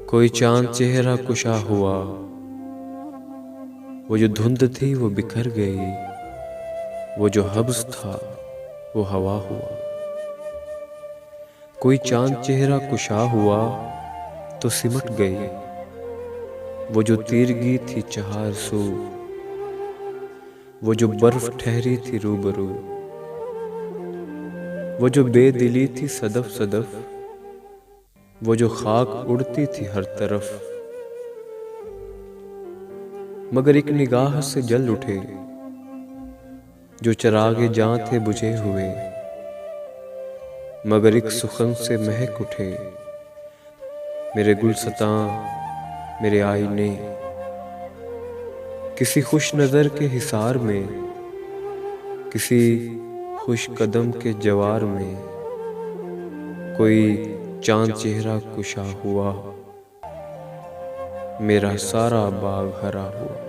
कोई चांद चेहरा कुशा हुआ, वो जो धुंध थी वो बिखर गई, वो जो हब्स था वो हवा हुआ। कोई चांद चेहरा कुशा हुआ तो सिमट गई, वो जो तीरगी थी चार सू, वो जो बर्फ ठहरी थी रूबरू, वो जो बेदिली थी सदफ सदफ, वो जो खाक उड़ती थी हर तरफ। मगर एक निगाह से जल उठे जो चरागे जां थे बुझे हुए, मगर एक सुखन से महक उठे मेरे गुलसतां मेरे आईने। किसी खुश नजर के हिसार में, किसी खुश कदम के जवार में, कोई चांद चेहरा कुशा हुआ, मेरा सारा बाग हरा हुआ।